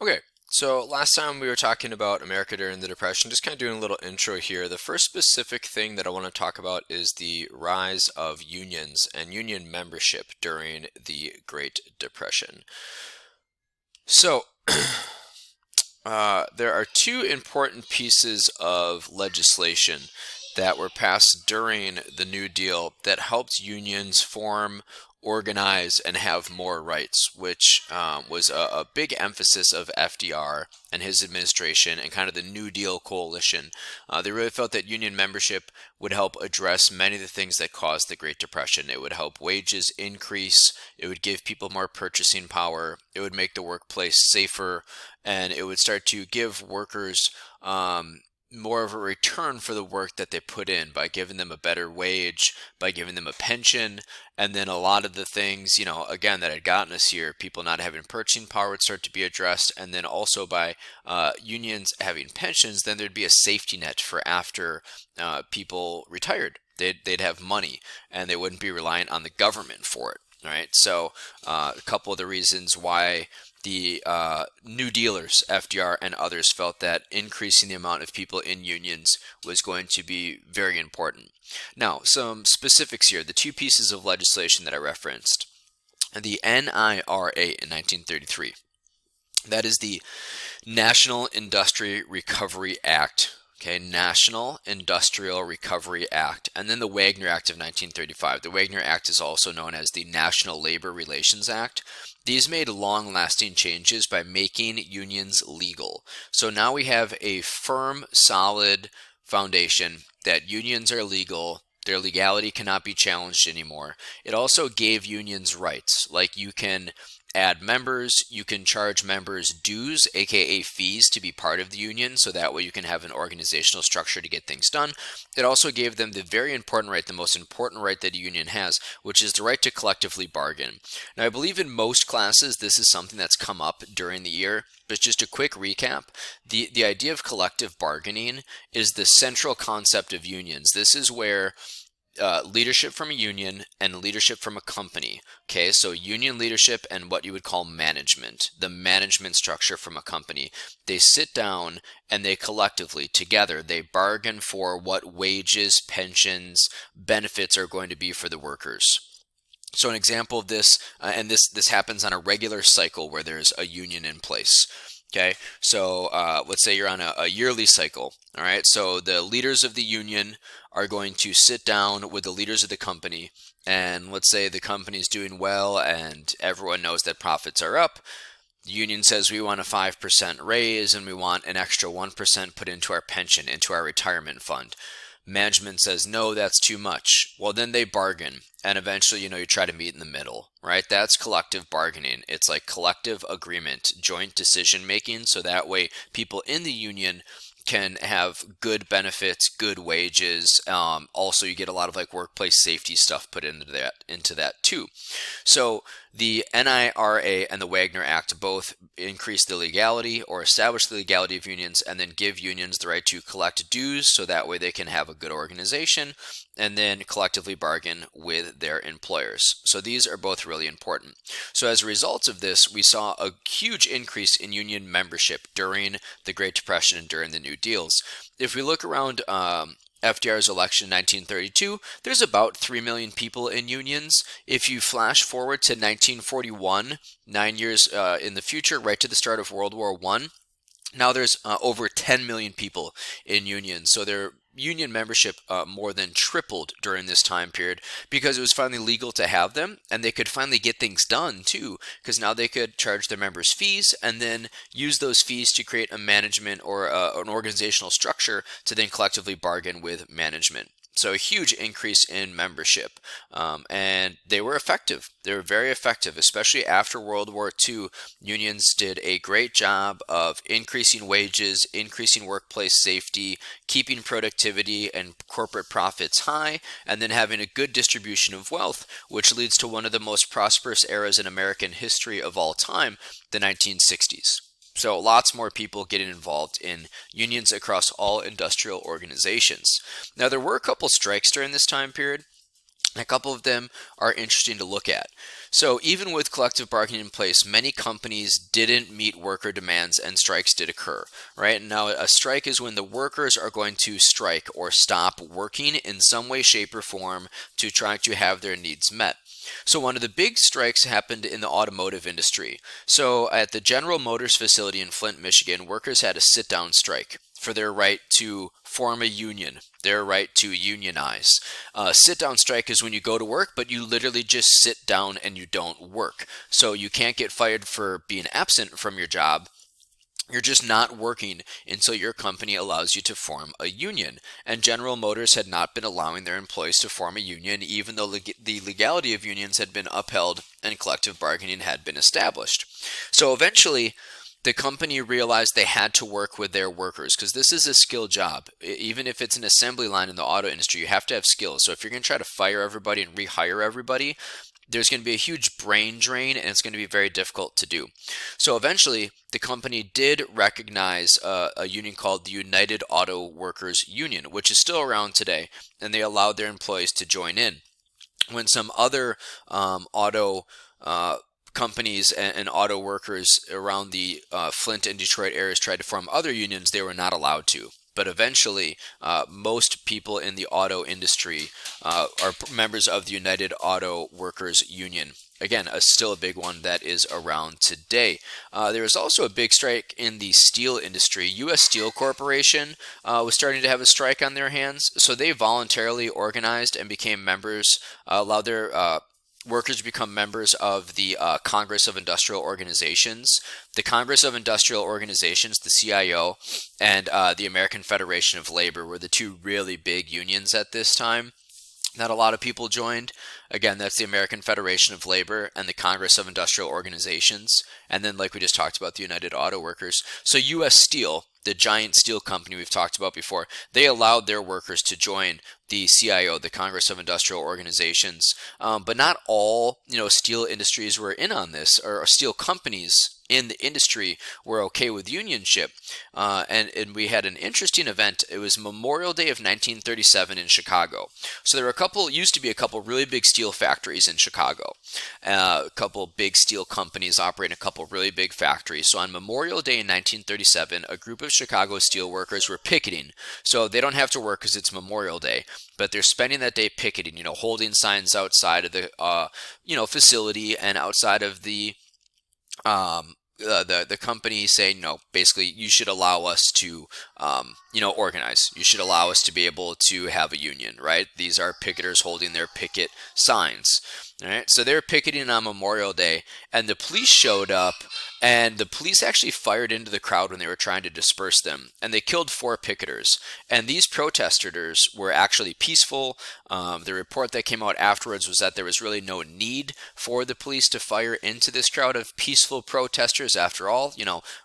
Okay, so last time we were talking about America during the Depression, just kind of doing a little intro here. The first specific thing that I want to talk about is the rise of unions and union membership during the Great Depression. So, there are two important pieces of legislation that were passed during the New Deal that helped unions form, organize, and have more rights, which was a big emphasis of FDR and his administration and kind of the New Deal coalition. They really felt that union membership would help address many of the things that caused the Great Depression. It would help wages increase, it would give people more purchasing power, it would make the workplace safer, and it would start to give workers more of a return for the work that they put in by giving them a better wage, by giving them a pension, and then a lot of the things, again, that had gotten us here, people not having purchasing power would start to be addressed, and then also by unions having pensions, then there'd be a safety net for after people retired. They'd have money, and they wouldn't be reliant on the government for it. All right, so a couple of the reasons why the New Dealers, FDR and others, felt that increasing the amount of people in unions was going to be very important. Now, some specifics here. The two pieces of legislation that I referenced. The NIRA in 1933. That is the National Industry Recovery Act. Okay, National Industrial Recovery Act, and then the Wagner Act of 1935. The Wagner Act is also known as the National Labor Relations Act. These made long-lasting changes by making unions legal. So now we have a firm, solid foundation that unions are legal. Their legality cannot be challenged anymore. It also gave unions rights, like you can add members, you can charge members dues, aka fees, to be part of the union, so that way you can have an organizational structure to get things done. It also gave them the very important right, the most important right that a union has, which is the right to collectively bargain. Now, I believe in most classes this is something that's come up during the year, but just a quick recap, the idea of collective bargaining is the central concept of unions. This is where leadership from a union and leadership from a company. Okay, so union leadership and what you would call management, the management structure from a company. They sit down and they collectively, together, they bargain for what wages, pensions, benefits are going to be for the workers. So an example of this, and this happens on a regular cycle where there's a union in place. Okay, so let's say you're on a yearly cycle. All right, so the leaders of the union are going to sit down with the leaders of the company, and let's say the company is doing well and everyone knows that profits are up. The union says we want a 5% raise and we want an extra 1% put into our pension, into our retirement fund. Management says, no, that's too much. Well, then they bargain, and eventually, you try to meet in the middle, right? That's collective bargaining. It's like collective agreement, joint decision making, so that way people in the union can have good benefits, good wages. Also, you get a lot of like workplace safety stuff put into that too. So the NIRA and the Wagner Act both increase the legality or establish the legality of unions, and then give unions the right to collect dues, so that way they can have a good organization and then collectively bargain with their employers. So these are both really important. So as a result of this, we saw a huge increase in union membership during the Great Depression and during the New Deals. If we look around FDR's election in 1932, there's about 3 million people in unions. If you flash forward to 1941, 9 years in the future, right to the start of World War I, now there's over 10 million people in unions. So their union membership more than tripled during this time period because it was finally legal to have them, and they could finally get things done too, because now they could charge their members fees and then use those fees to create a management or an organizational structure to then collectively bargain with management. So a huge increase in membership, and they were effective. They were very effective, especially after World War II. Unions did a great job of increasing wages, increasing workplace safety, keeping productivity and corporate profits high, and then having a good distribution of wealth, which leads to one of the most prosperous eras in American history of all time, the 1960s. So lots more people getting involved in unions across all industrial organizations. Now, there were a couple strikes during this time period. A couple of them are interesting to look at. So even with collective bargaining in place, many companies didn't meet worker demands and strikes did occur, right? Now, a strike is when the workers are going to strike or stop working in some way, shape, or form to try to have their needs met. So one of the big strikes happened in the automotive industry. So at the General Motors facility in Flint, Michigan, workers had a sit-down strike for their right to form a union, their right to unionize. Sit-down strike is when you go to work, but you literally just sit down and you don't work. So you can't get fired for being absent from your job. You're just not working until your company allows you to form a union. And General Motors had not been allowing their employees to form a union, even though the legality of unions had been upheld and collective bargaining had been established. So eventually, the company realized they had to work with their workers because this is a skill job. Even if it's an assembly line in the auto industry, you have to have skills. So if you're going to try to fire everybody and rehire everybody, there's going to be a huge brain drain and it's going to be very difficult to do. So eventually, the company did recognize a union called the United Auto Workers Union, which is still around today, and they allowed their employees to join in. When some other auto companies and auto workers around the Flint and Detroit areas tried to form other unions, they were not allowed to. But eventually, most people in the auto industry are members of the United Auto Workers Union. Again, still a big one that is around today. There was also a big strike in the steel industry. U.S. Steel Corporation was starting to have a strike on their hands, so they voluntarily organized and became members, allowed their workers become members of the Congress of Industrial Organizations. The Congress of Industrial Organizations, the CIO, and the American Federation of Labor were the two really big unions at this time that a lot of people joined. Again, that's the American Federation of Labor and the Congress of Industrial Organizations. And then, like we just talked about, the United Auto Workers. So U.S. Steel, the giant steel company we've talked about before, they allowed their workers to join the CIO, the Congress of Industrial Organizations. But not all, steel industries were in on this, or steel companies in the industry were okay with unionship. And we had an interesting event. It was Memorial Day of 1937 in Chicago. So there were used to be a couple really big steel factories in Chicago. A couple big steel companies operating a couple really big factories. So on Memorial Day in 1937, a group of Chicago steel workers were picketing. So they don't have to work because it's Memorial Day, but they're spending that day picketing, holding signs outside of the, facility and outside of the company saying, basically you should allow us to, organize. You should allow us to be able to have a union, right? These are picketers holding their picket signs. All right, so they're picketing on Memorial Day, and the police showed up, and the police actually fired into the crowd when they were trying to disperse them, and they killed 4 picketers. And these protesters were actually peaceful. The report that came out afterwards was that there was really no need for the police to fire into this crowd of peaceful protesters. After all,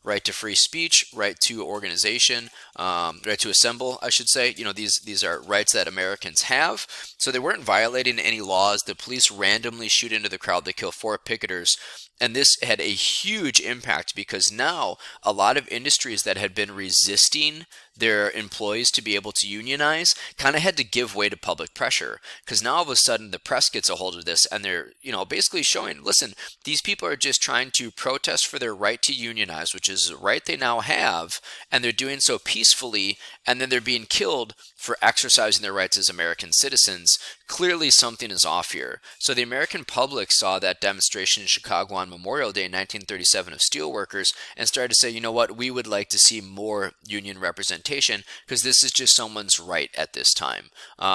right to free speech, right to organization, right to assemble, I should say. These are rights that Americans have. So they weren't violating any laws. The police randomly shoot into the crowd. They kill 4 picketers. And this had a huge impact because now a lot of industries that had been resisting their employees to be able to unionize kind of had to give way to public pressure, because now all of a sudden the press gets a hold of this and they're basically showing, listen, these people are just trying to protest for their right to unionize, which is a right they now have, and they're doing so peacefully, and then they're being killed for exercising their rights as American citizens. Clearly something is off here. So the American public saw that demonstration in Chicago on Memorial Day in 1937 of steelworkers and started to say, you know what, we would like to see more union representation because this is just someone's right at this time.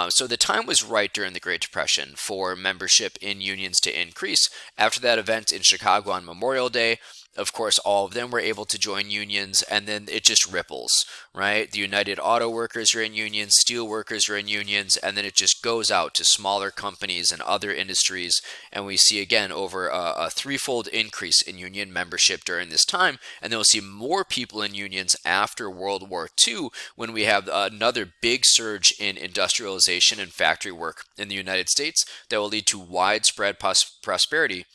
So the time was right during the Great Depression for membership in unions to increase. After that event in Chicago on Memorial Day, of course, all of them were able to join unions, and then it just ripples, right? The United Auto Workers are in unions, steel workers are in unions, and then it just goes out to smaller companies and other industries, and we see again over a threefold increase in union membership during this time, and then we'll see more people in unions after World War II when we have another big surge in industrialization and factory work in the United States that will lead to widespread prosperity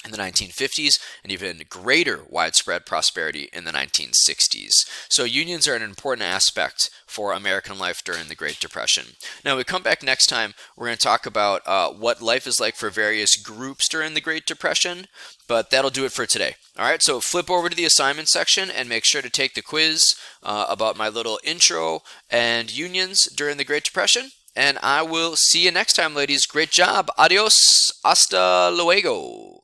in the 1950s, and even greater widespread prosperity in the 1960s. So unions are an important aspect for American life during the Great Depression. Now, when we come back next time, we're going to talk about what life is like for various groups during the Great Depression, but that'll do it for today. All right, so flip over to the assignment section and make sure to take the quiz about my little intro and unions during the Great Depression. And I will see you next time, ladies. Great job. Adios. Hasta luego.